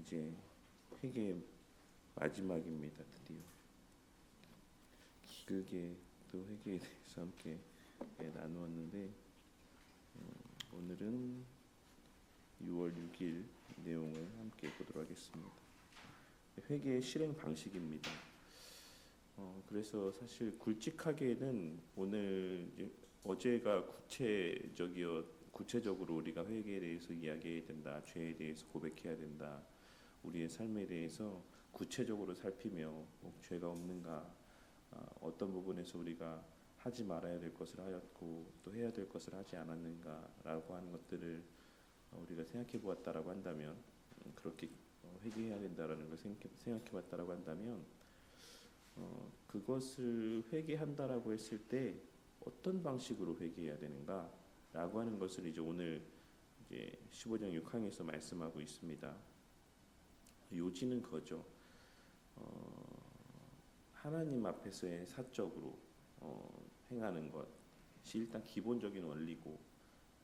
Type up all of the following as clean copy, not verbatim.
이제 회개의 마지막입니다. 드디어 길게 또 회개에 대해서 함께 나누었는데 오늘은 6월 6일 내용을 함께 보도록 하겠습니다. 회개의 실행 방식입니다. 그래서 사실 굵직하게는 오늘 어제가 구체적으로 우리가 회개에 대해서 이야기해야 된다, 죄에 대해서 고백해야 된다, 우리의 삶에 대해서 구체적으로 살피며 죄가 없는가, 어떤 부분에서 우리가 하지 말아야 될 것을 하였고 또 해야 될 것을 하지 않았는가라고 하는 것들을 우리가 생각해 보았다라고 한다면, 그렇게 회개해야 된다라는 걸 생각해 봤다라고 한다면, 그것을 회개한다라고 했을 때 어떤 방식으로 회개해야 되는가라고 하는 것을 이제 오늘 이제 15장 6항에서 말씀하고 있습니다. 요지는 그거죠. 하나님 앞에서의 사적으로 행하는 것이 일단 기본적인 원리고,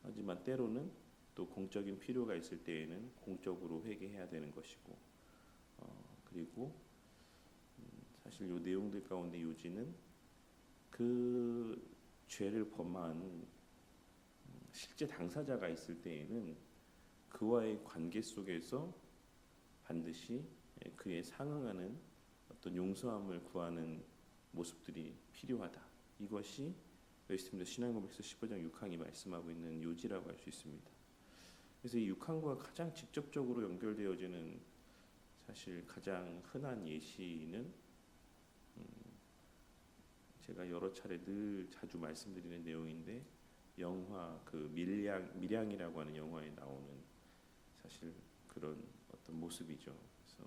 하지만 때로는 또 공적인 필요가 있을 때에는 공적으로 회개해야 되는 것이고, 그리고 사실 이 내용들 가운데 요지는 그 죄를 범한 실제 당사자가 있을 때에는 그와의 관계 속에서 반드시 그에 상응하는 어떤 용서함을 구하는 모습들이 필요하다. 이것이 웨스트민스터 신앙고백서 15장 6항이 말씀하고 있는 요지라고 할 수 있습니다. 그래서 이 6항과 가장 직접적으로 연결되어지는 사실 가장 흔한 예시는 제가 여러 차례 늘 자주 말씀드리는 내용인데, 영화 그 밀양이라고 하는 영화에 나오는 사실 그런 어떤 모습이죠. 그래서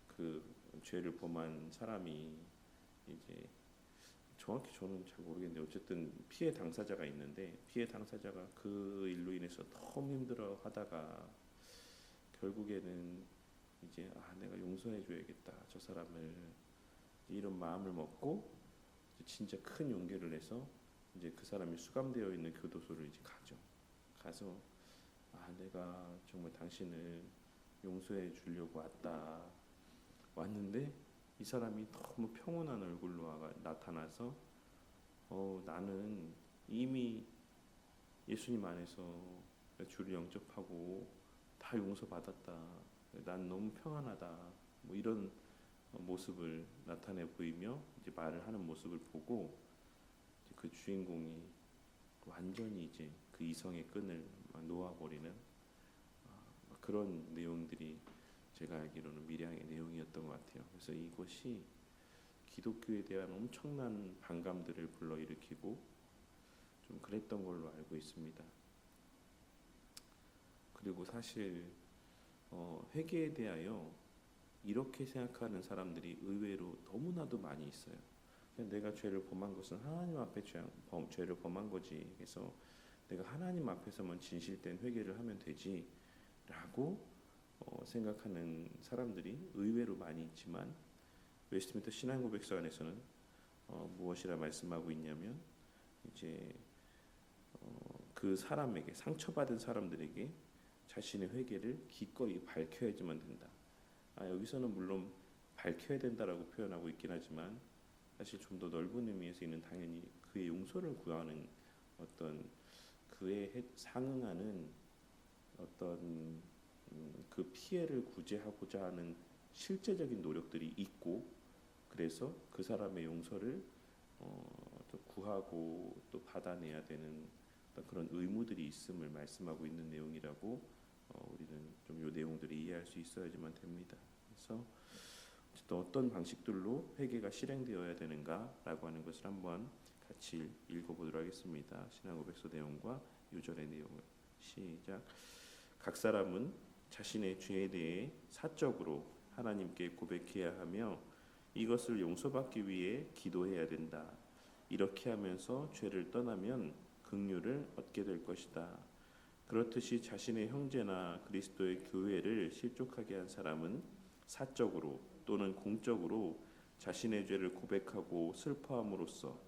그 죄를 범한 사람이 이제 정확히 저는 잘 모르겠는데 어쨌든 피해 당사자가 있는데, 피해 당사자가 그 일로 인해서 너무 힘들어 하다가 결국에는 이제 내가 용서해 줘야겠다, 저 사람을, 이런 마음을 먹고 진짜 큰 용기를 내서 이제 그 사람이 수감되어 있는 교도소를 이제 가서 내가 정말 당신을 용서해 주려고 왔는데 이 사람이 너무 평온한 얼굴로 나타나서 나는 이미 예수님 안에서 주를 영접하고 다 용서받았다, 난 너무 평안하다, 뭐 이런 모습을 나타내 보이며 이제 말을 하는 모습을 보고, 이제 그 주인공이 완전히 이제 그 이성의 끈을 놓아버리는 그런 내용들이 제가 알기로는 밀양의 내용이었던 것 같아요. 그래서 이것이 기독교에 대한 엄청난 반감들을 불러일으키고 좀 그랬던 걸로 알고 있습니다. 그리고 사실 회개에 대하여 이렇게 생각하는 사람들이 의외로 너무나도 많이 있어요. 그냥 내가 죄를 범한 것은 하나님 앞에 죄를 범한 거지, 그래서 내가 하나님 앞에서만 진실된 회개를 하면 되지 라고 생각하는 사람들이 의외로 많이 있지만, 웨스트민스터 신앙고백서 안에서는 무엇이라 말씀하고 있냐면, 이제 그 사람에게, 상처받은 사람들에게 자신의 회개를 기꺼이 밝혀야지만 된다. 여기서는 물론 밝혀야 된다라고 표현하고 있긴 하지만, 사실 좀 더 넓은 의미에서 있는 당연히 그의 용서를 구하는 어떤 그에 상응하는 어떤 그 피해를 구제하고자 하는 실제적인 노력들이 있고, 그래서 그 사람의 용서를 또 구하고 또 받아내야 되는 그런 의무들이 있음을 말씀하고 있는 내용이라고 우리는 좀 이 내용들을 이해할 수 있어야지만 됩니다. 그래서 어떤 방식들로 회개가 실행되어야 되는가라고 하는 것을 한번 같이 읽어보도록 하겠습니다. 신앙고백서 내용과 유절의 내용을 시작. 각 사람은 자신의 죄에 대해 사적으로 하나님께 고백해야 하며 이것을 용서받기 위해 기도해야 된다. 이렇게 하면서 죄를 떠나면 긍휼을 얻게 될 것이다. 그렇듯이 자신의 형제나 그리스도의 교회를 실족하게 한 사람은 사적으로 또는 공적으로 자신의 죄를 고백하고 슬퍼함으로써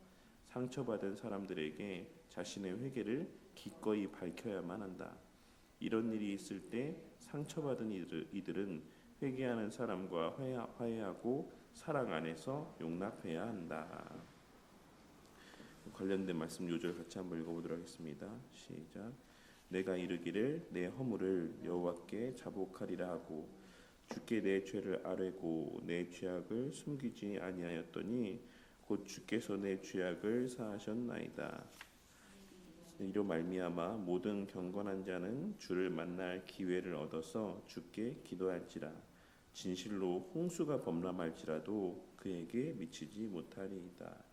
상처받은 사람들에게 자신의 회개를 기꺼이 밝혀야만 한다. 이런 일이 있을 때 상처받은 이들은 회개하는 사람과 화해하고 사랑 안에서 용납해야 한다. 관련된 말씀 요절 같이 한번 읽어보도록 하겠습니다. 시작. 내가 이르기를 내 허물을 여호와께 자복하리라 하고 주께 내 죄를 아뢰고 내 죄악을 숨기지 아니하였더니 곧 주께서 내 죄악을 사하셨나이다. 이로 말미암아 모든 경건한 자는 주를 만날 기회를 얻어서 주께 기도할지라. 진실로 홍수가 범람할지라도 그에게 미치지 못하리이다.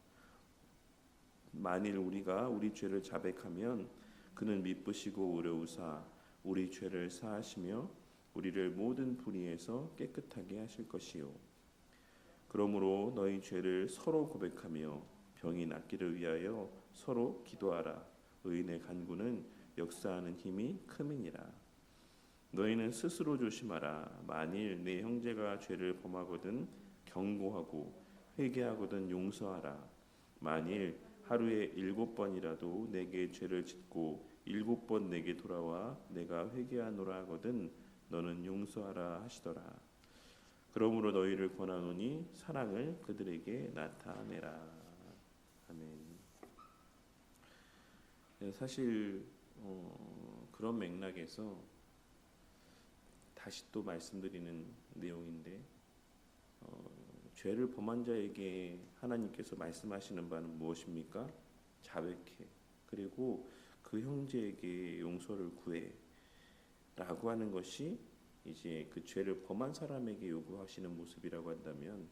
만일 우리가 우리 죄를 자백하면 그는 미쁘시고 의로우사 우리 죄를 사하시며 우리를 모든 불의에서 깨끗하게 하실 것이요. 그러므로 너희 죄를 서로 고백하며 병이 낫기를 위하여 서로 기도하라. 의인의 간구는 역사하는 힘이 큼이니라. 너희는 스스로 조심하라. 만일 내 형제가 죄를 범하거든 경고하고 회개하거든 용서하라. 만일 하루에 7번이라도 내게 죄를 짓고 7번 내게 돌아와 내가 회개하노라 하거든 너는 용서하라 하시더라. 그러므로 너희를 권하노니 사랑을 그들에게 나타내라. 아멘. 사실 그런 맥락에서 다시 또 말씀드리는 내용인데 죄를 범한 자에게 하나님께서 말씀하시는 바는 무엇입니까? 자백해. 그리고 그 형제에게 용서를 구해. 라고 하는 것이 이제 그 죄를 범한 사람에게 요구하시는 모습이라고 한다면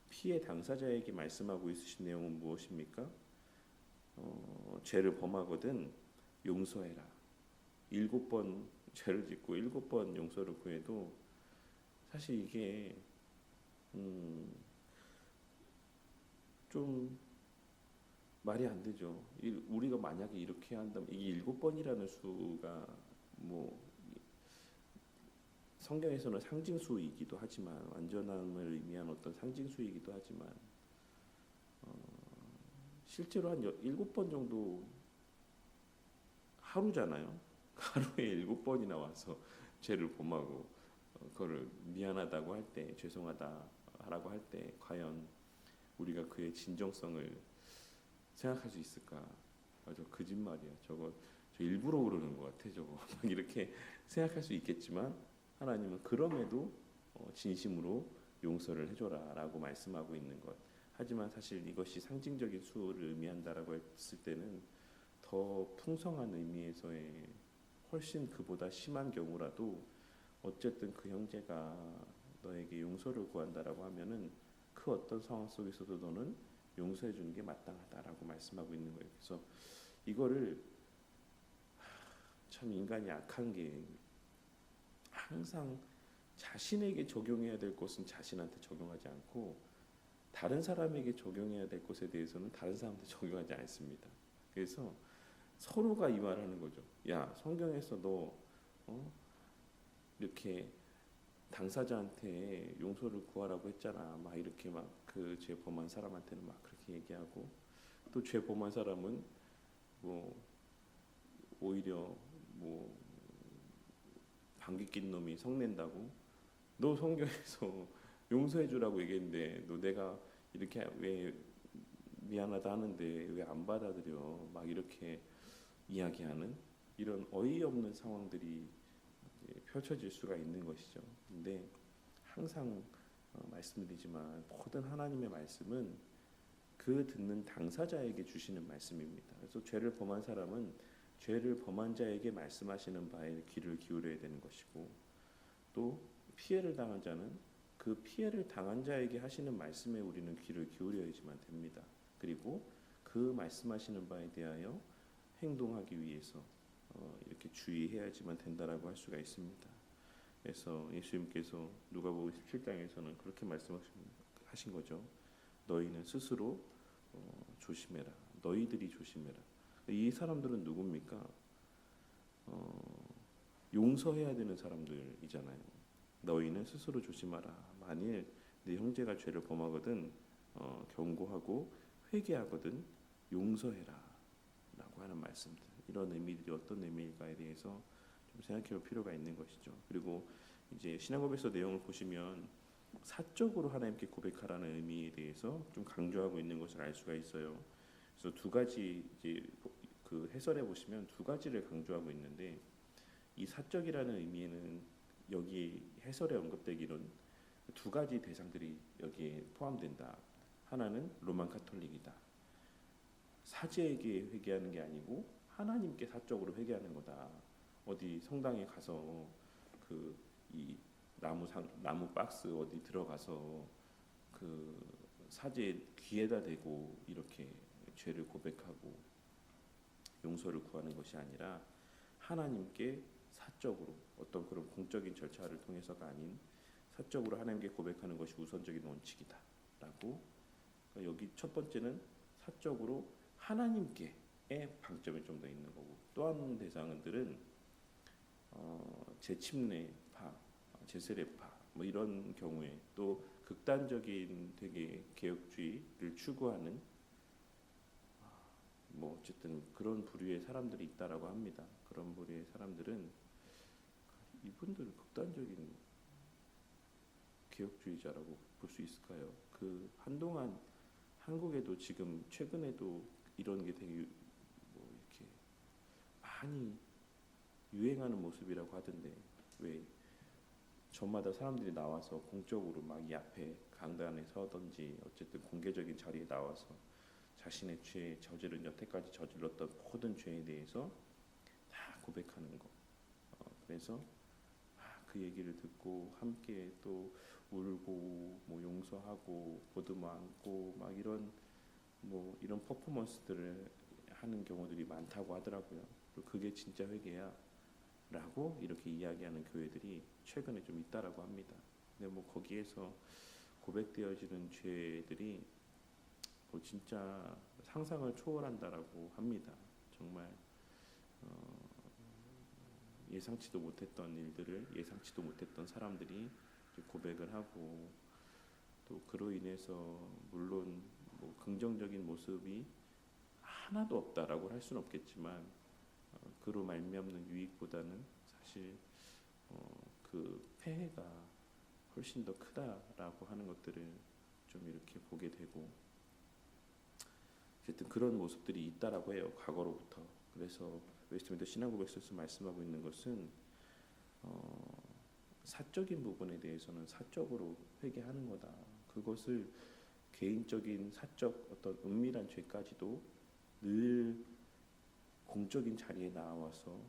피해 당사자에게 말씀하고 있으신 내용은 무엇입니까? 죄를 범하거든 용서해라. 7번 죄를 짓고 7번 용서를 구해도 사실 이게 좀 말이 안 되죠. 우리가 만약에 이렇게 한다면 이게 7번이라는 수가 뭐 성경에서는 상징수이기도 하지만 완전함을 의미한 어떤 상징수이기도 하지만 실제로 한 7번 정도 하루잖아요. 하루에 7번이나 와서 죄를 범하고 그거를 미안하다고 할 때 죄송하다라고 할 때 과연 우리가 그의 진정성을 생각할 수 있을까? 저 거짓말이야. 저 일부러 그러는 것 같아. 저거 막 이렇게 생각할 수 있겠지만 하나님은 그럼에도 진심으로 용서를 해줘라라고 말씀하고 있는 것. 하지만 사실 이것이 상징적인 수를 의미한다라고 했을 때는 더 풍성한 의미에서의 훨씬 그보다 심한 경우라도 어쨌든 그 형제가 너에게 용서를 구한다라고 하면은 그 어떤 상황 속에서도 너는 용서해 주는 게 마땅하다라고 말씀하고 있는 거예요. 그래서 이거를 참 인간이 악한 게 항상 자신에게 적용해야 될 것은 자신한테 적용하지 않고 다른 사람에게 적용해야 될 것에 대해서는 다른 사람한테 적용하지 않습니다. 그래서 서로가 이 말하는 거죠. 야, 성경에서 너 이렇게 당사자한테 용서를 구하라고 했잖아. 막 이렇게 막 그 죄 범한 사람한테는 막 그렇게 얘기하고 또 죄 범한 사람은 뭐 오히려 뭐 방귀 낀 놈이 성낸다고 너 성경에서 용서해 주라고 얘기했는데 너 내가 이렇게 왜 미안하다 하는데 왜 안 받아들여 막 이렇게 이야기하는 이런 어이없는 상황들이 펼쳐질 수가 있는 것이죠. 근데 항상 말씀드리지만 모든 하나님의 말씀은 그 듣는 당사자에게 주시는 말씀입니다. 그래서 죄를 범한 사람은 죄를 범한 자에게 말씀하시는 바에 귀를 기울여야 되는 것이고 또 피해를 당한 자는 그 피해를 당한 자에게 하시는 말씀에 우리는 귀를 기울여야지만 됩니다. 그리고 그 말씀하시는 바에 대하여 행동하기 위해서 이렇게 주의해야지만 된다라고 할 수가 있습니다. 그래서 예수님께서 누가복음 17장에서는 그렇게 말씀하신 거죠. 너희는 스스로 조심해라. 너희들이 조심해라. 이 사람들은 누굽니까? 용서해야 되는 사람들이잖아요. 너희는 스스로 조심하라. 만일 네 형제가 죄를 범하거든 경고하고 회개하거든 용서해라 라고 하는 말씀들. 이런 의미들이 어떤 의미일까에 대해서 좀 생각해 볼 필요가 있는 것이죠. 그리고 이제 신앙고백서 내용을 보시면 사적으로 하나님께 고백하라는 의미에 대해서 좀 강조하고 있는 것을 알 수가 있어요. 그래서 두 가지 이제 그 해설해 보시면 두 가지를 강조하고 있는데 이 사적이라는 의미에는 여기 해설에 언급되기로는 두 가지 대상들이 여기에 포함된다. 하나는 로만 카톨릭이다. 사제에게 회개하는 게 아니고 하나님께 사적으로 회개하는 거다. 어디 성당에 가서 그 이 나무 박스 어디 들어가서 그 사제 귀에다 대고 이렇게 죄를 고백하고 용서를 구하는 것이 아니라 하나님께 사적으로 어떤 그런 공적인 절차를 통해서가 아닌 사적으로 하나님께 고백하는 것이 우선적인 원칙이다라고. 그러니까 여기 첫 번째는 사적으로 하나님께의 방점이 좀 더 있는 거고, 또 한 대상들은 제침례파, 제세례파 뭐 이런 경우에 또 극단적인 되게 개혁주의를 추구하는 뭐 어쨌든 그런 부류의 사람들이 있다라고 합니다. 그런 부류의 사람들은 이분들 극단적인 개혁주의자라고 볼 수 있을까요? 그 한동안 한국에도 지금 최근에도 이런 게 되게 뭐 이렇게 많이 유행하는 모습이라고 하던데, 왜 저마다 사람들이 나와서 공적으로 막 이 앞에 강단에 서든지 어쨌든 공개적인 자리에 나와서 자신의 죄 저지른 여태까지 저질렀던 모든 죄에 대해서 다 고백하는 거. 그래서 그 얘기를 듣고 함께 또 울고 뭐 용서하고 보듬어 안고 막 이런 뭐 이런 퍼포먼스들을 하는 경우들이 많다고 하더라고요. 그리고 그게 진짜 회개야라고 이렇게 이야기하는 교회들이 최근에 좀 있다라고 합니다. 근데 뭐 거기에서 고백되어지는 죄들이 뭐 진짜 상상을 초월한다라고 합니다. 정말 예상치도 못했던 일들을 예상치도 못했던 사람들이 고백을 하고, 또 그로 인해서 물론 뭐 긍정적인 모습이 하나도 없다라고 할 수는 없겠지만 그로 말미암는 유익보다는 사실 그 폐해가 훨씬 더 크다라고 하는 것들을 좀 이렇게 보게 되고, 어쨌든 그런 모습들이 있다라고 해요, 과거로부터. 그래서 웨스트민스터 신앙고백서에서 말씀하고 있는 것은 사적인 부분에 대해서는 사적으로 회개하는 거다. 그것을 개인적인 사적 어떤 은밀한 죄까지도 늘 공적인 자리에 나와서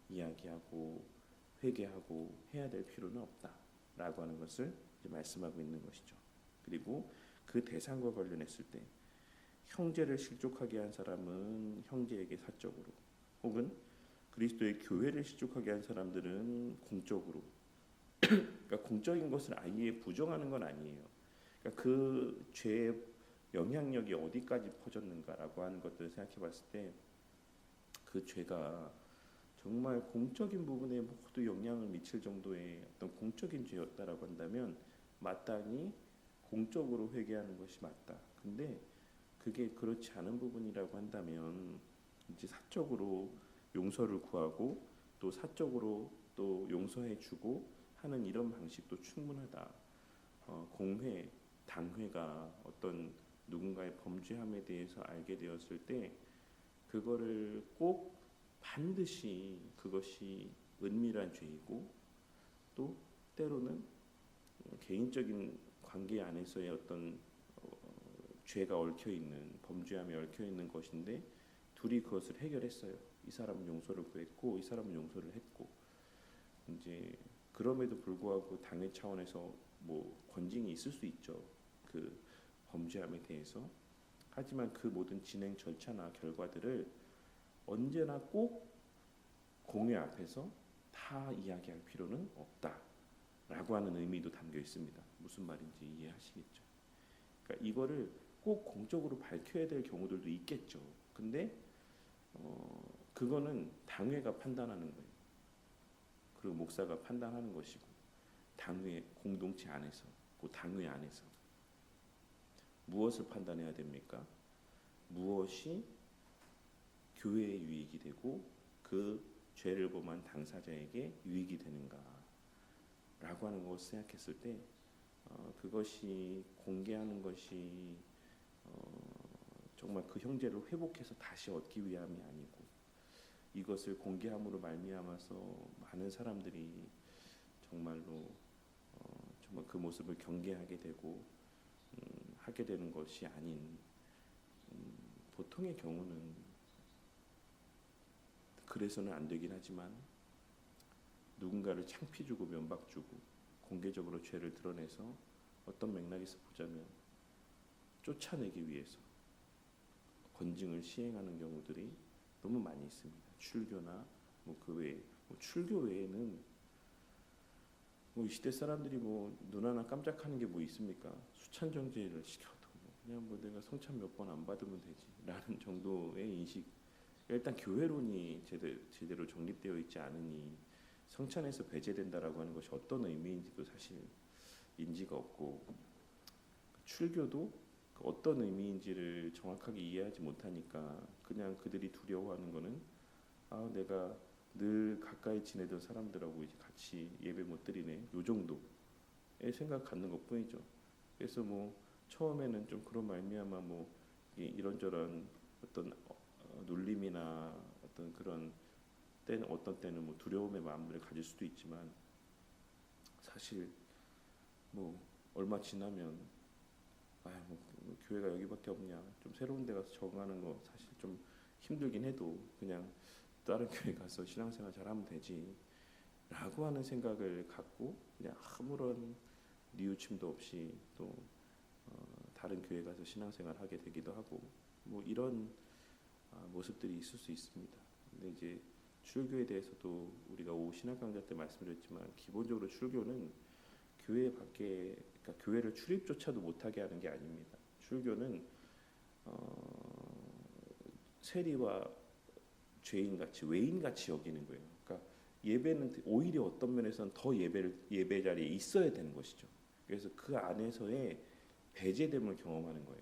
이야기하고 회개하고 해야 될 필요는 없다라고 하는 것을 이제 말씀하고 있는 것이죠. 그리고 그 대상과 관련했을 때 형제를 실족하게 한 사람은 형제에게 사적으로, 혹은 그리스도의 교회를 실족하게 한 사람들은 공적으로. 그러니까 공적인 것을 아예 부정하는 건 아니에요. 그러니까 그 죄의 영향력이 어디까지 퍼졌는가라고 하는 것들을 생각해봤을 때 그 죄가 정말 공적인 부분에 모두 영향을 미칠 정도의 어떤 공적인 죄였다라고 한다면 마땅히 공적으로 회개하는 것이 맞다. 근데 그게 그렇지 않은 부분이라고 한다면 이제 사적으로 용서를 구하고 또 사적으로 또 용서해주고 하는 이런 방식도 충분하다. 공회, 당회가 어떤 누군가의 범죄함에 대해서 알게 되었을 때 그거를 꼭 반드시 그것이 은밀한 죄이고, 또 때로는 개인적인 관계 안에서의 어떤 죄가 얽혀 있는 범죄함이 얽혀 있는 것인데 둘이 그것을 해결했어요. 이 사람은 용서를 구했고 이 사람은 용서를 했고, 이제 그럼에도 불구하고 당회 차원에서 뭐 권징이 있을 수 있죠. 그 범죄함에 대해서. 하지만 그 모든 진행 절차나 결과들을 언제나 꼭 공회 앞에서 다 이야기할 필요는 없다라고 하는 의미도 담겨 있습니다. 무슨 말인지 이해하시겠죠? 그러니까 이거를 꼭 공적으로 밝혀야 될 경우들도 있겠죠. 근데 그거는 당회가 판단하는 거예요. 그리고 목사가 판단하는 것이고, 당회 공동체 안에서, 그 당회 안에서 무엇을 판단해야 됩니까? 무엇이 교회에 유익이 되고 그 죄를 범한 당사자에게 유익이 되는가? 라고 하는 것을 생각했을 때 그것이 공개하는 것이 정말 그 형제를 회복해서 다시 얻기 위함이 아니고 이것을 공개함으로 말미암아서 많은 사람들이 정말로 정말 그 모습을 경계하게 되고 하게 되는 것이 아닌 보통의 경우는 그래서는 안 되긴 하지만 누군가를 창피 주고 면박 주고 공개적으로 죄를 드러내서 어떤 맥락에서 보자면 쫓아내기 위해서 권징을 시행하는 경우들이 너무 많이 있습니다. 출교나 뭐 그 외에 출교 외에는 이 시대 사람들이 눈 하나 깜짝하는 게 뭐 있습니까? 수찬정제를 시켜도 그냥 내가 성찬 몇 번 안 받으면 되지라는 정도의 인식. 일단 교회론이 제대로 정립되어 있지 않으니 성찬에서 배제된다라고 하는 것이 어떤 의미인지도 사실 인지가 없고 출교도 어떤 의미인지를 정확하게 이해하지 못하니까 그냥 그들이 두려워하는 거는 내가 늘 가까이 지내던 사람들하고 이제 같이 예배 못 드리네 요 정도의 생각 갖는 것뿐이죠. 그래서 처음에는 좀 그런 말미암아 이런저런 어떤 눌림이나 어떤 그런 때는 어떤 때는 두려움의 마음을 가질 수도 있지만 사실 얼마 지나면 교회가 여기밖에 없냐 좀 새로운 데 가서 적응하는 거 사실 좀 힘들긴 해도 그냥 다른 교회 가서 신앙생활 잘하면 되지 라고 하는 생각을 갖고 그냥 아무런 뉘우침도 없이 또 다른 교회 가서 신앙생활 하게 되기도 하고 이런 모습들이 있을 수 있습니다. 근데 이제 출교에 대해서도 우리가 오후 신학 강좌 때 말씀드렸지만 기본적으로 출교는 교회 밖에 그러니까 교회를 출입조차도 못하게 하는 게 아닙니다. 출교는 세리와 죄인같이 외인같이 여기는 거예요. 그러니까 예배는 오히려 어떤 면에서는 더 예배 자리에 있어야 되는 것이죠. 그래서 그 안에서의 배제됨을 경험하는 거예요.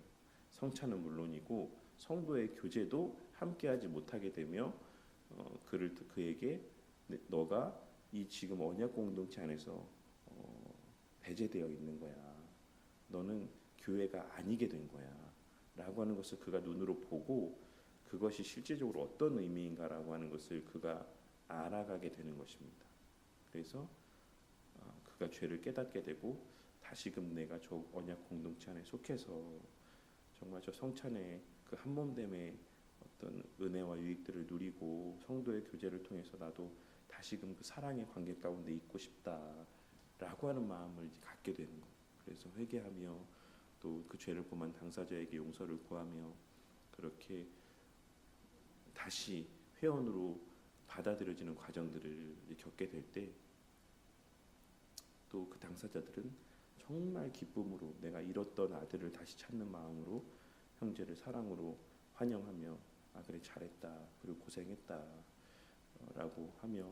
성찬은 물론이고 성도의 교제도 함께하지 못하게 되며 그에게 너가 이 지금 언약 공동체 안에서 배제되어 있는 거야. 너는 교회가 아니게 된 거야. 라고 하는 것을 그가 눈으로 보고 그것이 실제적으로 어떤 의미인가라고 하는 것을 그가 알아가게 되는 것입니다. 그래서 그가 죄를 깨닫게 되고 다시금 내가 저 언약 공동체 안에 속해서 정말 저 성찬의 그 한몸됨의 어떤 은혜와 유익들을 누리고 성도의 교제를 통해서 나도 다시금 그 사랑의 관계 가운데 있고 싶다라고 하는 마음을 이제 갖게 되는 거. 그래서 회개하며 또 그 죄를 범한 당사자에게 용서를 구하며 그렇게 다시 회원으로 받아들여지는 과정들을 겪게 될 때 또 그 당사자들은 정말 기쁨으로 내가 잃었던 아들을 다시 찾는 마음으로 형제를 사랑으로 환영하며 그래 잘했다 그리고 고생했다 라고 하며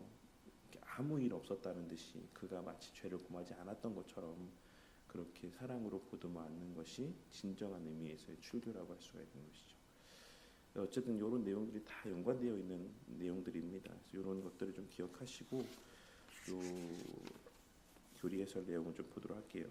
아무 일 없었다는 듯이 그가 마치 죄를 범하지 않았던 것처럼 그렇게 사랑으로 보듬어 안는 것이 진정한 의미에서의 출교라고 할 수가 있는 것이죠. 어쨌든 이런 내용들이 다 연관되어 있는 내용들입니다. 그래서 이런 것들을 좀 기억하시고 교리 해설 내용을 좀 보도록 할게요.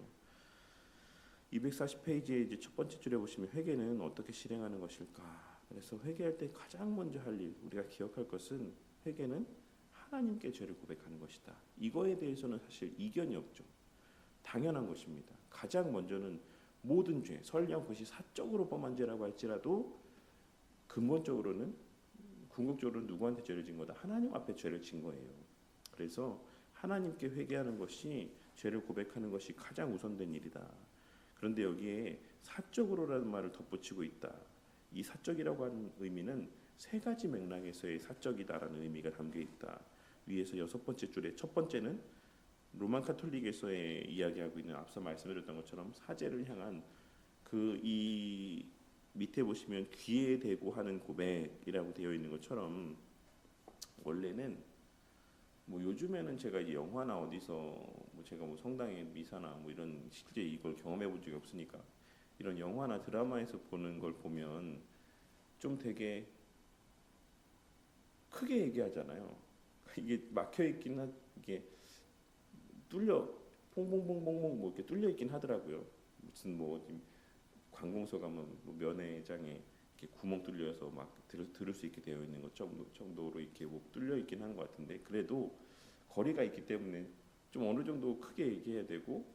240페이지에 이제 첫 번째 줄에 보시면 회개는 어떻게 실행하는 것일까? 그래서 회개할 때 가장 먼저 할 일, 우리가 기억할 것은 회개는 하나님께 죄를 고백하는 것이다. 이거에 대해서는 사실 이견이 없죠. 당연한 것입니다. 가장 먼저는 모든 죄, 설령 그것이 사적으로 범한 죄라고 할지라도 근본적으로는 궁극적으로는 누구한테 죄를 진 거다? 하나님 앞에 죄를 진 거예요. 그래서 하나님께 회개하는 것이 죄를 고백하는 것이 가장 우선된 일이다. 그런데 여기에 사적으로라는 말을 덧붙이고 있다. 이 사적이라고 하는 의미는 세 가지 맥락에서의 사적이다라는 의미가 담겨 있다. 위에서 6번째 줄에 첫 번째는 로만 카톨릭에서의 이야기하고 있는 앞서 말씀드렸던 것처럼 사제를 향한 이 밑에 보시면 귀에 대고 하는 고백이라고 되어 있는 것처럼 원래는 요즘에는 제가 이제 영화나 어디서 제가 성당의 미사나 이런 실제 이걸 경험해 본 적이 없으니까 이런 영화나 드라마에서 보는 걸 보면 좀 되게 크게 얘기하잖아요. 이게 막혀 있긴 이게 뚫려 퐁퐁퐁퐁퐁 뭐 이렇게 뚫려 있긴 하더라고요. 무슨 뭐 어디 관공서 가면 뭐 면회장에 이렇게 구멍 뚫려서 막 들을 수 있게 되어 있는 것 정도로 이렇게 뭐 뚫려 있긴 한 것 같은데, 그래도 거리가 있기 때문에 좀 어느 정도 크게 얘기해야 되고,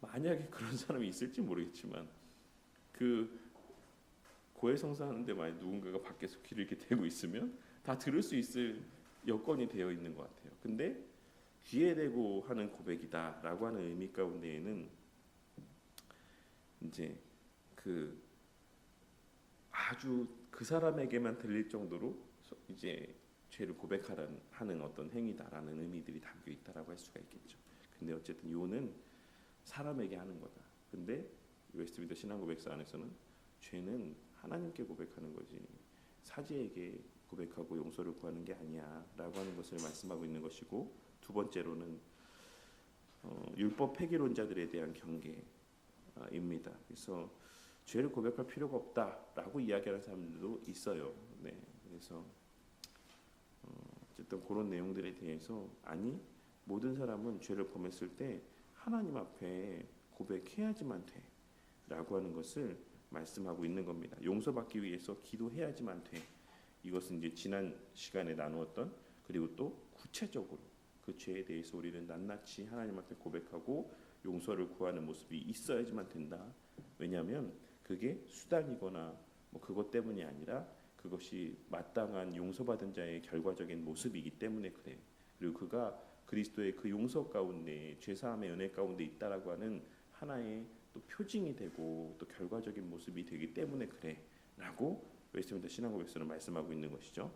만약에 그런 사람이 있을지 모르겠지만 그 고해성사 하는데 만약 누군가가 밖에서 귀를 이렇게 대고 있으면 다 들을 수 있을 여건이 되어 있는 것 같아요. 근데 귀에 대고 하는 고백이다라고 하는 의미 가운데에는 이제 그 아주 그 사람에게만 들릴 정도로 이제 죄를 고백하는 어떤 행위다라는 의미들이 담겨 있다라고 할 수가 있겠죠. 근데 어쨌든 요는 사람에게 하는 거다. 근데 웨스트민스터 신앙고백서 안에서는 죄는 하나님께 고백하는 거지 사지에게 고백하고 용서를 구하는 게 아니야라고 하는 것을 말씀하고 있는 것이고, 두 번째로는 율법 폐기론자들에 대한 경계입니다. 그래서 죄를 고백할 필요가 없다라고 이야기하는 사람들도 있어요. 네, 그래서 어쨌든 그런 내용들에 대해서 아니, 모든 사람은 죄를 범했을 때 하나님 앞에 고백해야지만 돼라고 하는 것을 말씀하고 있는 겁니다. 용서받기 위해서 기도해야지만 돼. 이것은 이제 지난 시간에 나누었던, 그리고 또 구체적으로 그 죄에 대해서 우리는 낱낱이 하나님 앞에 고백하고 용서를 구하는 모습이 있어야지만 된다. 왜냐하면 그게 수단이거나 뭐 그것 때문이 아니라 그것이 마땅한 용서받은 자의 결과적인 모습이기 때문에 그래. 그리고 그가 그리스도의 그 용서 가운데, 죄사함의 은혜 가운데 있다라고 하는 하나의 또 표징이 되고 또 결과적인 모습이 되기 때문에 그래라고 웨스트민스터 신앙고백서는 말씀하고 있는 것이죠.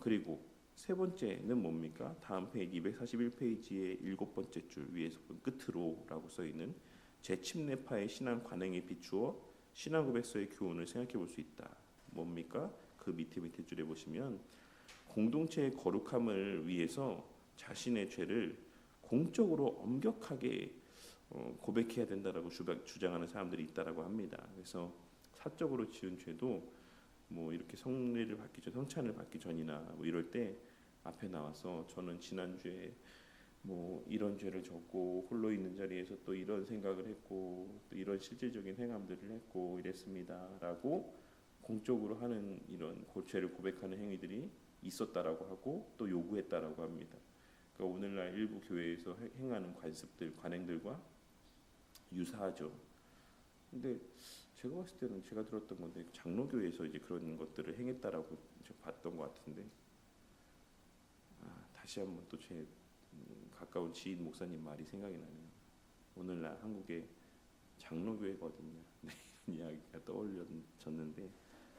그리고 세 번째는 뭡니까? 다음 페이지 241페이지의 일곱 번째 줄 위에서 본 끝으로라고 써 있는 재침례파의 신앙 관행에 비추어 신앙고백서의 교훈을 생각해 볼 수 있다. 뭡니까? 그 밑에 줄에 보시면 공동체의 거룩함을 위해서 자신의 죄를 공적으로 엄격하게 고백해야 된다라고 주장하는 사람들이 있다라고 합니다. 그래서 사적으로 지은 죄도 뭐 이렇게 성례를 받기 전, 성찬을 받기 전이나 뭐 이럴 때 앞에 나와서 저는 지난주에 뭐 이런 죄를 졌고 홀로 있는 자리에서 또 이런 생각을 했고 또 이런 실질적인 행함들을 했고 이랬습니다라고 공적으로 하는 이런 죄를 고백하는 행위들이 있었다라고 하고 또 요구했다라고 합니다. 그러니까 오늘날 일부 교회에서 행하는 관습들, 관행들과 유사하죠. 근데 제가 봤을 때는 제가 들었던 건데 장로교에서 이제 그런 것들을 행했다라고 봤던 것 같은데, 다시 한번 또 제 가까운 지인 목사님 말이 생각이 나네요. 오늘날 한국에 장로교회가 어딨냐 이런 이야기가 떠올렸는데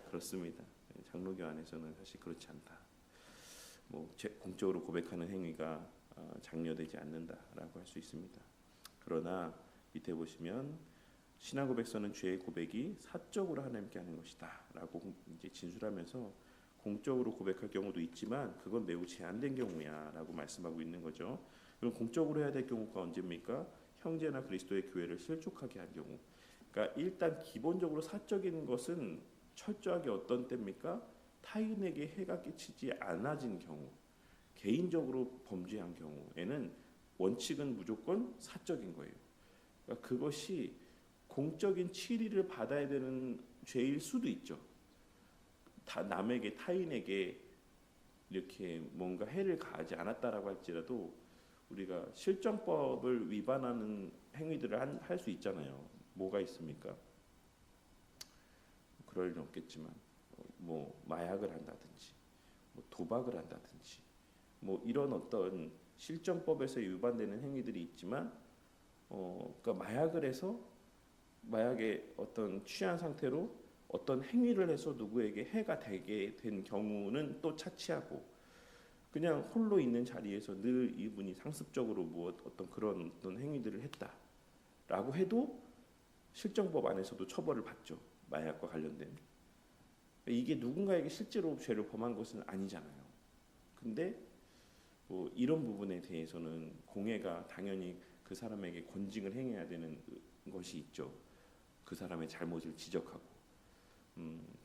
그렇습니다. 장로교 안에서는 사실 그렇지 않다. 뭐 공적으로 고백하는 행위가 장려되지 않는다라고 할 수 있습니다. 그러나 밑에 보시면 신앙고백서는 죄의 고백이 사적으로 하나님께 하는 것이다라고 이제 진술하면서 공적으로 고백할 경우도 있지만 그건 매우 제한된 경우야라고 말씀하고 있는 거죠. 그럼 공적으로 해야 될 경우가 언제입니까? 형제나 그리스도의 교회를 실족하게 한 경우. 그러니까 일단 기본적으로 사적인 것은 철저하게 어떤 때입니까? 타인에게 해가 끼치지 않아진 경우, 개인적으로 범죄한 경우에는 원칙은 무조건 사적인 거예요. 그러니까 그것이 공적인 치리를 받아야 되는 죄일 수도 있죠. 남에게, 타인에게 이렇게 뭔가 해를 가하지 않았다라고 할지라도 우리가 실정법을 위반하는 행위들을 할 수 있잖아요. 뭐가 있습니까? 그럴 일은 없겠지만 뭐 마약을 한다든지 뭐 도박을 한다든지 뭐 이런 어떤 실정법에서 위반되는 행위들이 있지만 그러니까 마약을 해서 마약의 어떤 취한 상태로 어떤 행위를 해서 누구에게 해가 되게 된 경우는 또 차치하고, 그냥 홀로 있는 자리에서 늘 이분이 상습적으로 뭐 어떤 그런 어떤 행위들을 했다라고 해도 실정법 안에서도 처벌을 받죠. 마약과 관련된. 이게 누군가에게 실제로 죄를 범한 것은 아니잖아요. 근데 뭐 이런 부분에 대해서는 공회가 당연히 그 사람에게 권징을 행해야 되는 것이 있죠. 그 사람의 잘못을 지적하고.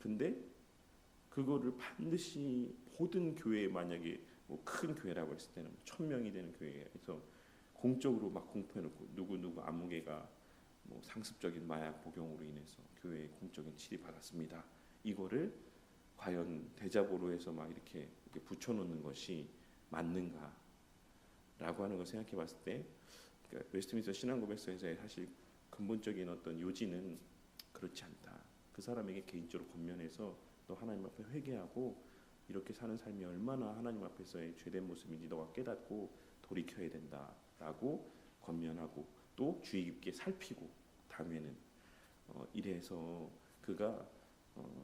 근데 그거를 반드시 모든 교회에, 만약에 뭐 큰 교회라고 했을 때는 1000명이 되는 교회에서 공적으로 막 공포해놓고 누구 아무개가 뭐 상습적인 마약 복용으로 인해서 교회에 공적인 치리 받았습니다. 이거를 과연 대자보로 해서 막 이렇게 붙여놓는 것이 맞는가라고 하는 걸 생각해봤을 때, 그러니까 웨스트민스터 신앙고백서에서의 사실 근본적인 어떤 요지는 그렇지 않다. 그 사람에게 개인적으로 권면해서 너 하나님 앞에 회개하고 이렇게 사는 삶이 얼마나 하나님 앞에서의 죄된 모습인지 너가 깨닫고 돌이켜야 된다라고 권면하고 또 주의 깊게 살피고 다음에는 이래서 그가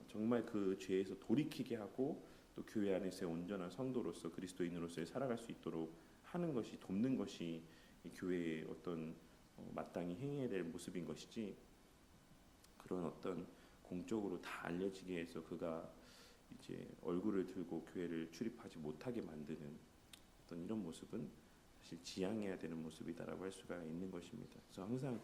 정말 그 죄에서 돌이키게 하고 또 교회 안에서의 온전한 성도로서 그리스도인으로서의 살아갈 수 있도록 하는 것이 돕는 것이 이 교회의 어떤 마땅히 행해야 될 모습인 것이지, 그런 어떤 공적으로 다 알려지게 해서 그가 이제 얼굴을 들고 교회를 출입하지 못하게 만드는 어떤 이런 모습은 사실 지양해야 되는 모습이다라고 할 수가 있는 것입니다. 그래서 항상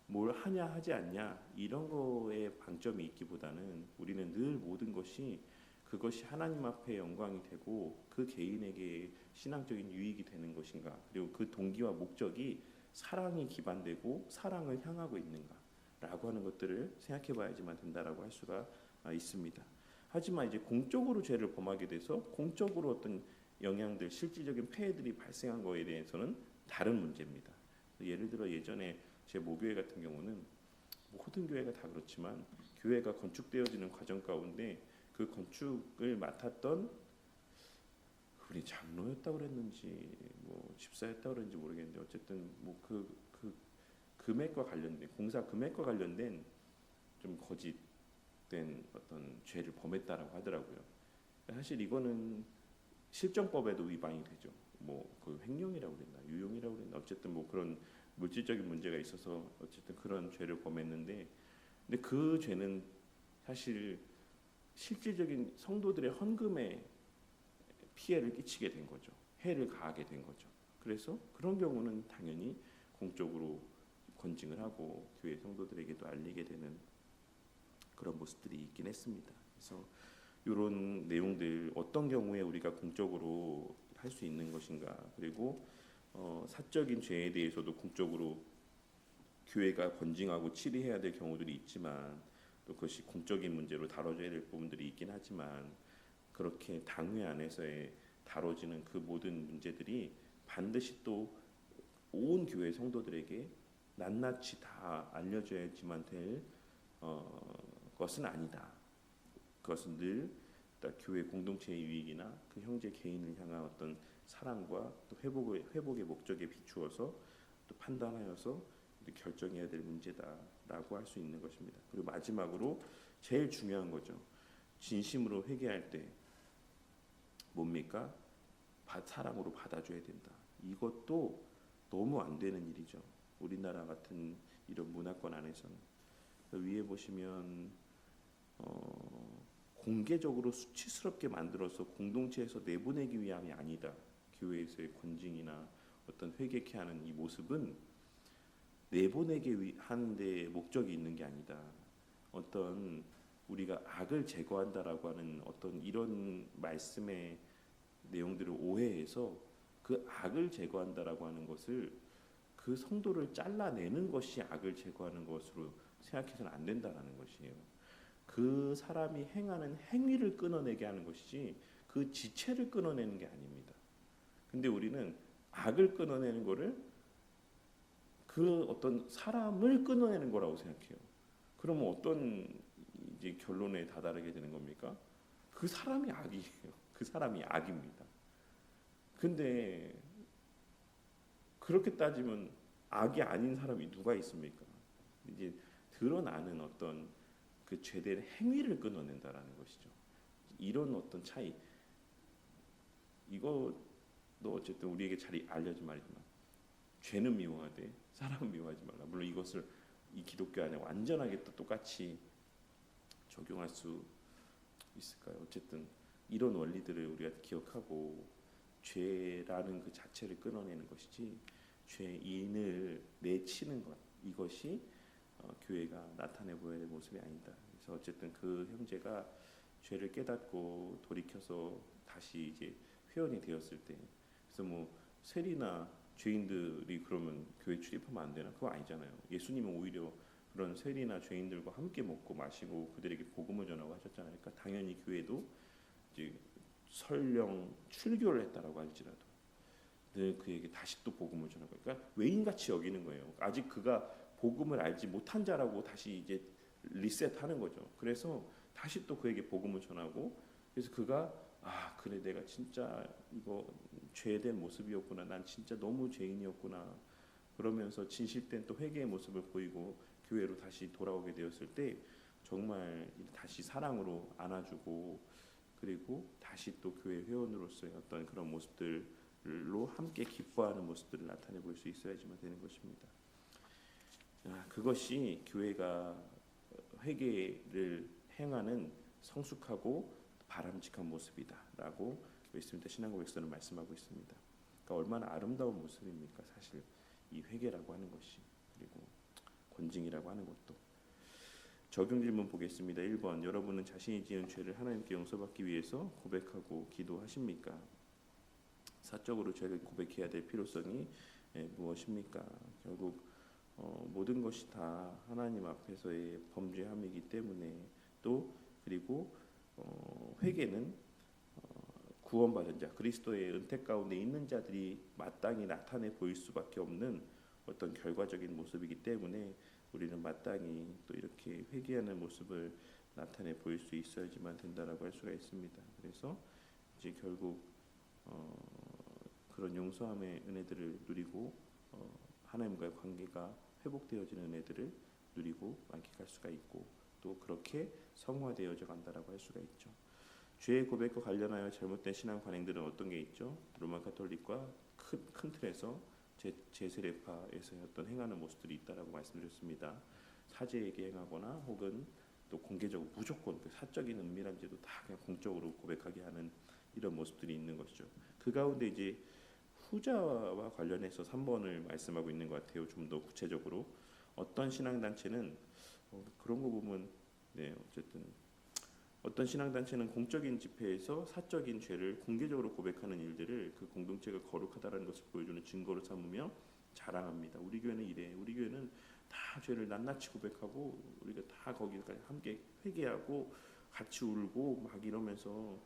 뭘 하냐 하지 않냐 이런 거에 방점이 있기보다는 우리는 늘 모든 것이 그것이 하나님 앞에 영광이 되고 그 개인에게 신앙적인 유익이 되는 것인가, 그리고 그 동기와 목적이 사랑이 기반되고 사랑을 향하고 있는가라고 하는 것들을 생각해 봐야지만 된다라고 할 수가 있습니다. 하지만 이제 공적으로 죄를 범하게 돼서 공적으로 어떤 영향들, 실질적인 폐해들이 발생한 거에 대해서는 다른 문제입니다. 예를 들어 예전에 제 모교회 같은 경우는 모든 교회가 다 그렇지만 교회가 건축되어지는 과정 가운데 그 건축을 맡았던 우리 장로였다고 그랬는지 뭐 집사였다고 그랬는지 모르겠는데 어쨌든 뭐 그 금액과 관련된 공사 금액과 관련된 좀 거짓된 어떤 죄를 범했다라고 하더라고요. 사실 이거는 실정법에도 위반이 되죠. 뭐 그 횡령이라고 그랬나 유용이라고 그랬나 어쨌든 뭐 그런 물질적인 문제가 있어서 어쨌든 그런 죄를 범했는데, 근데 그 죄는 사실 실질적인 성도들의 헌금에 피해를 끼치게 된 거죠. 해를 가하게 된 거죠. 그래서 그런 경우는 당연히 공적으로 권징을 하고 교회 성도들에게도 알리게 되는 그런 모습들이 있긴 했습니다. 그래서 이런 내용들 어떤 경우에 우리가 공적으로 할 수 있는 것인가, 그리고 사적인 죄에 대해서도 공적으로 교회가 권징하고 치리해야 될 경우들이 있지만 또 그것이 공적인 문제로 다뤄져야 될 부분들이 있긴 하지만 그렇게 당회 안에서의 다뤄지는 그 모든 문제들이 반드시 또 온 교회 성도들에게 낱낱이 다 알려져야지만 될 것은 아니다. 그것은 늘 교회 공동체의 유익이나 그 형제 개인을 향한 어떤 사랑과 또 회복의 목적에 비추어서 또 판단하여서 결정해야 될 문제다라고 할 수 있는 것입니다. 그리고 마지막으로 제일 중요한 거죠. 진심으로 회개할 때 뭡니까? 사랑으로 받아줘야 된다. 이것도 너무 안 되는 일이죠. 우리나라 같은 이런 문화권 안에서는. 위에 보시면 공개적으로 수치스럽게 만들어서 공동체에서 내보내기 위함이 아니다. 교회에서의 권징이나 어떤 회개케 하는 이 모습은 내보내게 하는데 목적이 있는 게 아니다. 어떤 우리가 악을 제거한다라고 하는 어떤 이런 말씀의 내용들을 오해해서 그 악을 제거한다라고 하는 것을 그 성도를 잘라내는 것이 악을 제거하는 것으로 생각해서는 안 된다라는 것이에요. 그 사람이 행하는 행위를 끊어내게 하는 것이지 그 지체를 끊어내는 게 아닙니다. 근데 우리는 악을 끊어내는 거를 그 어떤 사람을 끊어내는 거라고 생각해요. 그러면 어떤 이제 결론에 다다르게 되는 겁니까? 그 사람이 악이에요. 그 사람이 악입니다. 근데 그렇게 따지면 악이 아닌 사람이 누가 있습니까? 이제 드러나는 어떤 그 죄된 행위를 끊어낸다라는 것이죠. 이런 어떤 차이. 이거도 어쨌든 우리에게 잘 알려진 말이지만 죄는 미워하되 사람은 미워하지 말라. 물론 이것을 이 기독교 안에 완전하게 또 똑같이 적용할 수 있을까요? 어쨌든 이런 원리들을 우리가 기억하고 죄라는 그 자체를 끊어내는 것이지 죄인을 내치는 것, 이것이 교회가 나타내 보여야 될 모습이 아니다. 그래서 어쨌든 그 형제가 죄를 깨닫고 돌이켜서 다시 이제 회원이 되었을 때, 그래서 뭐 세리나 죄인들이 그러면 교회 출입하면 안 되나? 그거 아니잖아요. 예수님은 오히려 그런 세리나 죄인들과 함께 먹고 마시고 그들에게 복음을 전하고 하셨잖아요. 그러니까 당연히 교회도 이제 설령 출교를 했다라고 할지라도 늘 그에게 다시 또 복음을 전하고, 그러니까 외인같이 여기는 거예요. 아직 그가 복음을 알지 못한 자라고 다시 이제 리셋하는 거죠. 그래서 다시 또 그에게 복음을 전하고, 그래서 그가 그래 내가 진짜 이거 죄된 모습이었구나, 난 진짜 너무 죄인이었구나, 그러면서 진실된 또 회개의 모습을 보이고 교회로 다시 돌아오게 되었을 때 정말 다시 사랑으로 안아주고, 그리고 다시 또 교회 회원으로서의 어떤 그런 모습들로 함께 기뻐하는 모습들을 나타내 볼 수 있어야지만 되는 것입니다. 그것이 교회가 회개를 행하는 성숙하고 바람직한 모습이다라고 웨스트민스터 신앙고백서는 말씀하고 있습니다. 그러니까 얼마나 아름다운 모습입니까? 사실 이 회개라고 하는 것이, 그리고 권징이라고 하는 것도. 적용 질문 보겠습니다. 1번, 여러분은 자신이 지은 죄를 하나님께 용서받기 위해서 고백하고 기도하십니까? 사적으로 죄를 고백해야 될 필요성이 무엇입니까? 결국 모든 것이 다 하나님 앞에서의 범죄함이기 때문에, 또 그리고 회개는 구원받은 자, 그리스도의 은택 가운데 있는 자들이 마땅히 나타내 보일 수밖에 없는 어떤 결과적인 모습이기 때문에 우리는 마땅히 또 이렇게 회개하는 모습을 나타내 보일 수 있어야지만 된다라고 할 수가 있습니다. 그래서 이제 결국 그런 용서함의 은혜들을 누리고 하나님과의 관계가 회복되어지는 은혜들을 누리고 만끽할 수가 있고, 또 그렇게 성화되어져 간다라고 할 수가 있죠. 죄의 고백과 관련하여 잘못된 신앙 관행들은 어떤 게 있죠? 로마 가톨릭과 큰 틀에서 제세례파에서의 어떤 행하는 모습들이 있다라고 말씀드렸습니다. 사제에게 행하거나 혹은 또 공개적으로 무조건 그 사적인 은밀한 죄도 다 그냥 공적으로 고백하게 하는 이런 모습들이 있는 것이죠. 그 가운데 이제 후자와 관련해서 3번을 말씀하고 있는 것 같아요. 좀 더 구체적으로 어떤 신앙단체는 그런 거 보면 어쨌든 어떤 신앙단체는 공적인 집회에서 사적인 죄를 공개적으로 고백하는 일들을 그 공동체가 거룩하다는 것을 보여주는 증거로 삼으며 자랑합니다. 우리 교회는 이래. 우리 교회는 다 죄를 낱낱이 고백하고 우리가 다 거기까지 함께 회개하고 같이 울고 막 이러면서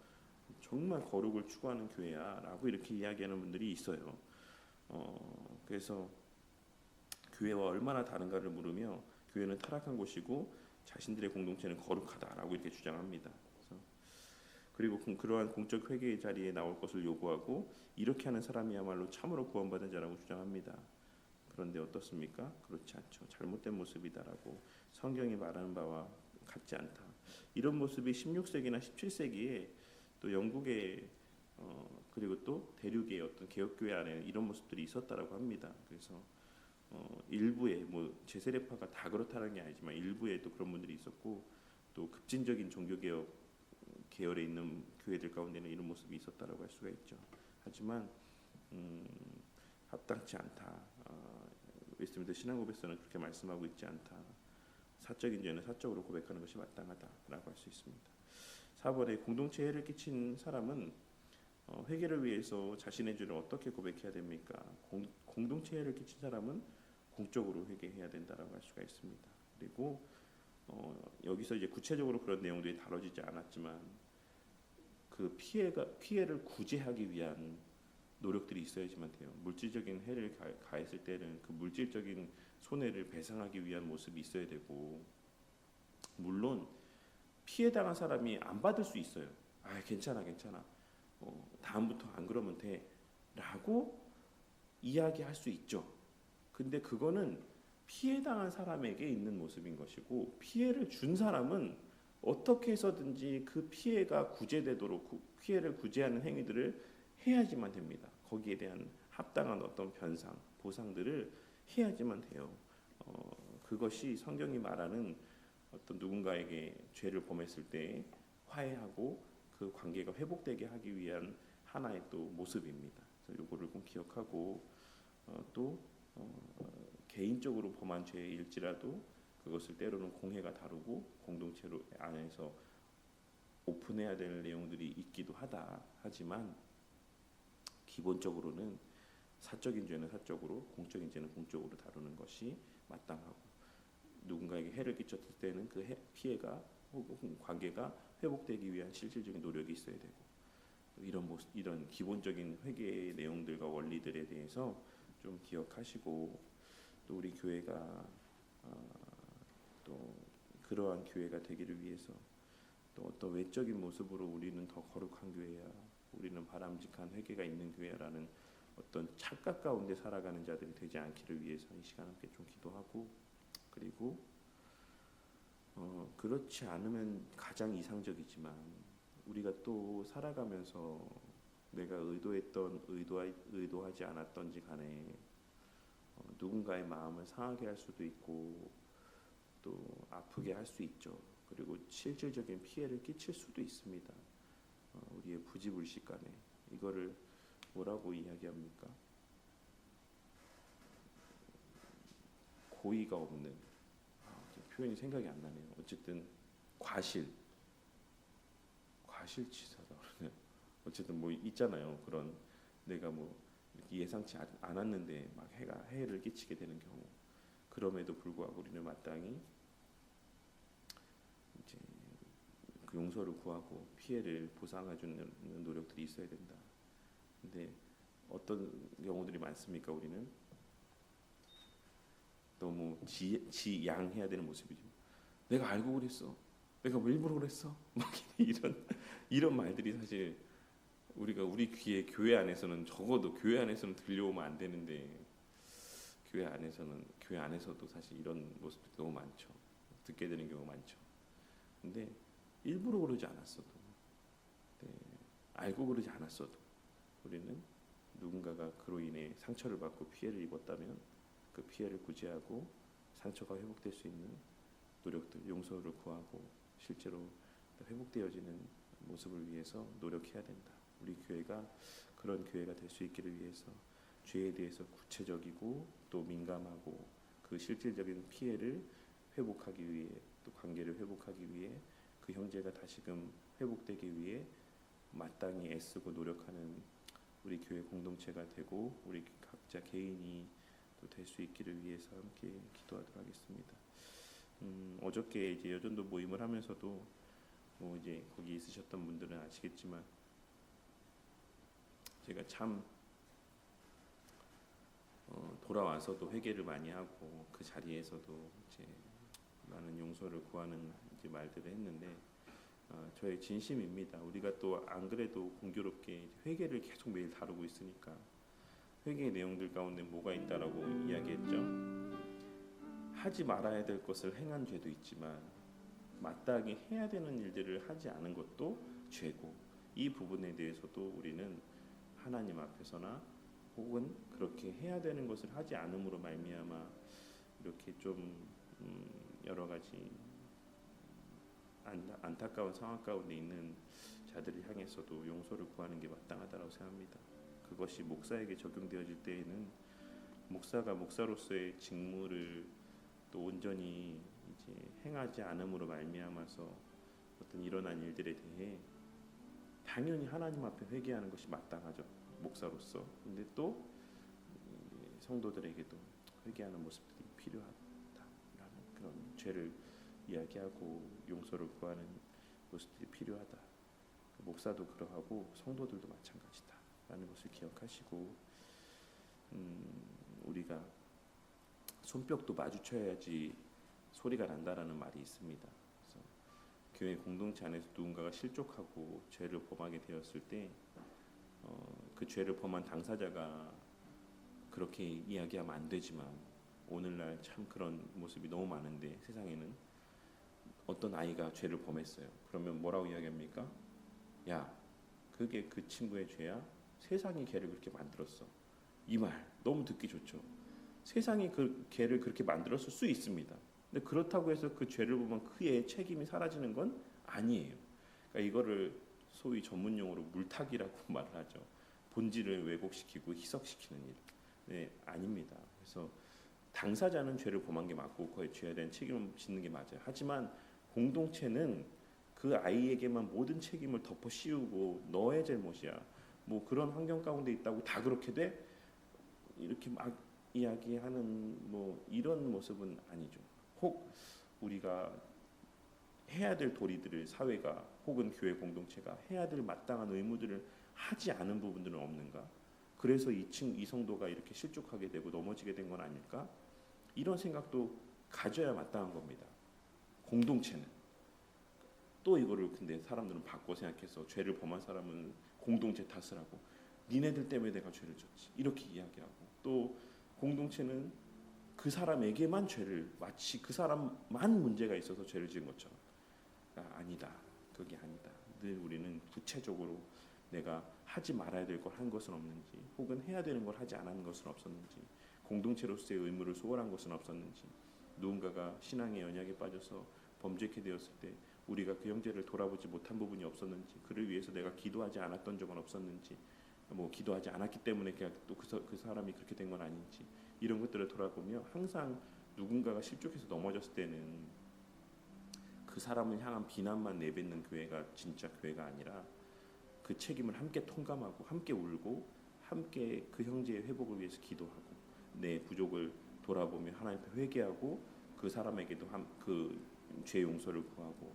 정말 거룩을 추구하는 교회야라고 이렇게 이야기하는 분들이 있어요. 그래서 교회와 얼마나 다른가를 물으며 교회는 타락한 곳이고 자신들의 공동체는 거룩하다라고 이렇게 주장합니다. 그리고 그러한 공적 회개의 자리에 나올 것을 요구하고 이렇게 하는 사람이야말로 참으로 구원받은 자라고 주장합니다. 그런데 어떻습니까? 그렇지 않죠. 잘못된 모습이다라고 성경이 말하는 바와 같지 않다. 이런 모습이 16세기나 17세기에 또 영국의 그리고 또 대륙의 어떤 개혁교회 안에 이런 모습들이 있었다라고 합니다. 그래서 일부에 제세례파가 다 그렇다는 게 아니지만 일부에 또 그런 분들이 있었고, 또 급진적인 종교개혁 계열에 있는 교회들 가운데는 이런 모습이 있었다라고 할 수가 있죠. 하지만 합당치 않다. 웨스트민스터 신앙고백서는 그렇게 말씀하고 있지 않다. 사적인 죄는 사적으로 고백하는 것이 마땅하다라고 할 수 있습니다. 4번에 공동체에 해를 끼친 사람은 회개를 위해서 자신의 죄를 어떻게 고백해야 됩니까? 공동체에 해를 끼친 사람은 공적으로 회개해야 된다라고 할 수가 있습니다. 그리고 여기서 이제 구체적으로 그런 내용들이 다뤄지지 않았지만 그 피해를 구제하기 위한 노력들이 있어야지만 돼요. 물질적인 해를 가했을 때는 그 물질적인 손해를 배상하기 위한 모습이 있어야 되고, 물론 피해당한 사람이 안 받을 수 있어요. 괜찮아 다음부터 안 그러면 돼 라고 이야기할 수 있죠. 근데 그거는 피해당한 사람에게 있는 모습인 것이고, 피해를 준 사람은 어떻게 해서든지 그 피해가 구제되도록 피해를 구제하는 행위들을 해야지만 됩니다. 거기에 대한 합당한 어떤 변상, 보상들을 해야지만 돼요. 그것이 성경이 말하는 어떤 누군가에게 죄를 범했을 때 화해하고 그 관계가 회복되게 하기 위한 하나의 또 모습입니다. 그래서 이거를 꼭 기억하고 또 개인적으로 범한 죄일지라도 그것을 때로는 공회가 다루고 공동체로 안에서 오픈해야 될 내용들이 있기도 하다. 하지만 기본적으로는 사적인 죄는 사적으로, 공적인 죄는 공적으로 다루는 것이 마땅하고, 누군가에게 해를 끼쳤을 때는 그 피해가 혹은 관계가 회복되기 위한 실질적인 노력이 있어야 되고, 이런 기본적인 회개의 내용들과 원리들에 대해서 좀 기억하시고, 또 우리 교회가 또 그러한 교회가 되기를 위해서 또 어떤 외적인 모습으로 우리는 더 거룩한 교회야, 우리는 바람직한 회개가 있는 교회라는 어떤 착각 가운데 살아가는 자들이 되지 않기를 위해서 이 시간 함께 좀 기도하고, 그리고 그렇지 않으면 가장 이상적이지만 우리가 또 살아가면서 내가 의도하지 않았던지 간에 누군가의 마음을 상하게 할 수도 있고 또 아프게 할 수 있죠. 그리고 실질적인 피해를 끼칠 수도 있습니다. 우리의 부지불식 간에 이거를 뭐라고 이야기합니까? 고의가 없는, 표현이 생각이 안 나네요. 어쨌든 과실치사다 그러네요. 어쨌든 뭐 있잖아요. 그런 내가 뭐 이렇게 예상치 않았는데 막 해를 끼치게 되는 경우, 그럼에도 불구하고 우리는 마땅히 이제 그 용서를 구하고 피해를 보상해주는 노력들이 있어야 된다. 근데 어떤 경우들이 많습니까? 우리는 너무 지양해야 되는 모습이죠. 내가 알고 그랬어. 내가 왜 일부러 그랬어? 막 이런 말들이 사실 우리 귀에 교회 안에서는, 적어도 교회 안에서는 들려오면 안 되는데, 교회 안에서도 사실 이런 모습들이 너무 많죠. 듣게 되는 경우가 많죠. 근데 일부러 그러지 않았어도, 알고 그러지 않았어도 우리는 누군가가 그로 인해 상처를 받고 피해를 입었다면 그 피해를 구제하고 상처가 회복될 수 있는 노력들, 용서를 구하고 실제로 회복되어지는 모습을 위해서 노력해야 된다. 우리 교회가 그런 교회가 될 수 있기를 위해서 죄에 대해서 구체적이고 또 민감하고 그 실질적인 피해를 회복하기 위해, 또 관계를 회복하기 위해, 그 형제가 다시금 회복되기 위해 마땅히 애쓰고 노력하는 우리 교회 공동체가 되고 우리 각자 개인이 또 될 수 있기를 위해서 함께 기도하도록 하겠습니다. 어저께 이제 여전도 모임을 하면서도 뭐 이제 거기 있으셨던 분들은 아시겠지만 제가 참 돌아와서도 회개를 많이 하고 그 자리에서도 이제 많은 용서를 구하는 이제 말들을 했는데 저의 진심입니다. 우리가 또 안 그래도 공교롭게 회개를 계속 매일 다루고 있으니까 회개의 내용들 가운데 뭐가 있다라고 이야기했죠. 하지 말아야 될 것을 행한 죄도 있지만 마땅히 해야 되는 일들을 하지 않은 것도 죄고, 이 부분에 대해서도 우리는 하나님 앞에서나 혹은 그렇게 해야 되는 것을 하지 않음으로 말미암아 이렇게 좀 여러 가지 안타까운 상황 가운데 있는 자들을 향해서도 용서를 구하는 게 마땅하다고 생각합니다. 그것이 목사에게 적용되어질 때에는 목사가 목사로서의 직무를 또 온전히 이제 행하지 않음으로 말미암아서 어떤 일어난 일들에 대해 당연히 하나님 앞에 회개하는 것이 마땅하죠, 목사로서. 근데 또 성도들에게도 회개하는 모습들이 필요하다라는 그런 죄를 이야기하고 용서를 구하는 모습들이 필요하다. 목사도 그러하고 성도들도 마찬가지다라는 것을 기억하시고, 우리가 손뼉도 마주쳐야지 소리가 난다라는 말이 있습니다. 그래서 교회 공동체 안에서 누군가가 실족하고 죄를 범하게 되었을 때 그 죄를 범한 당사자가 그렇게 이야기하면 안 되지만 오늘날 참 그런 모습이 너무 많은데, 세상에는 어떤 아이가 죄를 범했어요. 그러면 뭐라고 이야기합니까? 야, 그게 그 친구의 죄야? 세상이 걔를 그렇게 만들었어. 이 말 너무 듣기 좋죠. 세상이 걔를 그렇게 만들었을 수 있습니다. 근데 그렇다고 해서 그 죄를 보면 그의 책임이 사라지는 건 아니에요. 그러니까 이거를 소위 전문용어로 물타기라고 말을 하죠. 본질을 왜곡시키고 희석시키는 일. 네, 아닙니다. 그래서 당사자는 죄를 범한 게 맞고 그의 죄에 대한 책임을 짓는 게 맞아요. 하지만 공동체는 그 아이에게만 모든 책임을 덮어 씌우고 너의 잘못이야, 뭐 그런 환경 가운데 있다고 다 그렇게 돼? 이렇게 막 이야기하는 뭐 이런 모습은 아니죠. 혹 우리가 해야 될 도리들을 사회가 혹은 교회 공동체가 해야 될 마땅한 의무들을 하지 않은 부분들은 없는가? 그래서 이 성도가 이렇게 실족하게 되고 넘어지게 된 건 아닐까? 이런 생각도 가져야 마땅한 겁니다. 공동체는 또 이거를 근데 사람들은 바꿔 생각해서 죄를 범한 사람은 공동체 탓을 하고 니네들 때문에 내가 죄를 졌지 이렇게 이야기하고 또 공동체는 그 사람에게만 죄를 마치 그 사람만 문제가 있어서 죄를 지은 것처럼 아니다. 그게 아니다. 늘 우리는 구체적으로 내가 하지 말아야 될 걸 한 것은 없는지 혹은 해야 되는 걸 하지 않은 것은 없었는지 공동체로서의 의무를 소홀한 것은 없었는지 누군가가 신앙의 연약에 빠져서 범죄케 되었을 때 우리가 그 형제를 돌아보지 못한 부분이 없었는지 그를 위해서 내가 기도하지 않았던 적은 없었는지 뭐 기도하지 않았기 때문에 또 그 사람이 그렇게 된 건 아닌지 이런 것들을 돌아보며 항상 누군가가 실족해서 넘어졌을 때는 그 사람을 향한 비난만 내뱉는 교회가 진짜 교회가 아니라 그 책임을 함께 통감하고 함께 울고 함께 그 형제의 회복을 위해서 기도하고 내 부족을 돌아보며 하나님 앞에 회개하고 그 사람에게도 그 죄 용서를 구하고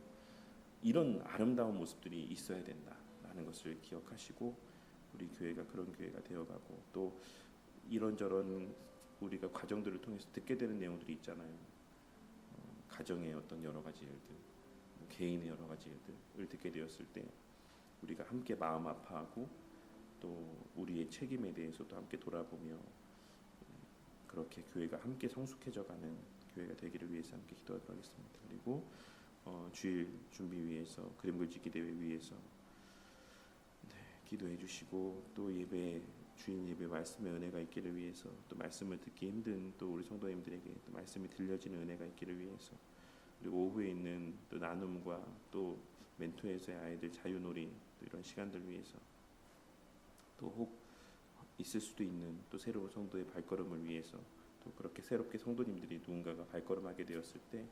이런 아름다운 모습들이 있어야 된다라는 것을 기억하시고 우리 교회가 그런 교회가 되어가고 또 이런저런 우리가 과정들을 통해서 듣게 되는 내용들이 있잖아요. 가정의 어떤 여러 가지 일들, 개인의 여러 가지 일들을 듣게 되었을 때 우리가 함께 마음 아파하고 또 우리의 책임에 대해서도 함께 돌아보며 그렇게 교회가 함께 성숙해져가는 교회가 되기를 위해서 함께 기도하도록 하겠습니다. 그리고 주일 준비 위해서 그림 그리기 대회 위해서 기도해 주시고 또 주일 예배 말씀의 은혜가 있기를 위해서 또 말씀을 듣기 힘든 또 우리 성도님들에게 또 말씀이 들려지는 은혜가 있기를 위해서 그리고 오후에 있는 또 나눔과 또 멘토에서의 아이들 자유놀이 또 이런 시간들 위해서 또 혹 있을 수도 있는 또 새로운 성도의 발걸음을 위해서 또 그렇게 새롭게 성도님들이 누군가가 발걸음하게 되었을 때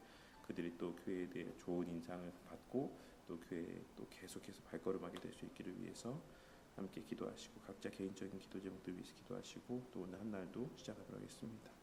그들이 또 교회에 대해 좋은 인상을 받고 또 교회에 또 계속해서 발걸음하게 될 수 있기를 위해서 함께 기도하시고 각자 개인적인 기도 제목들 위해서 기도하시고 또 오늘 한 날도 시작하도록 하겠습니다.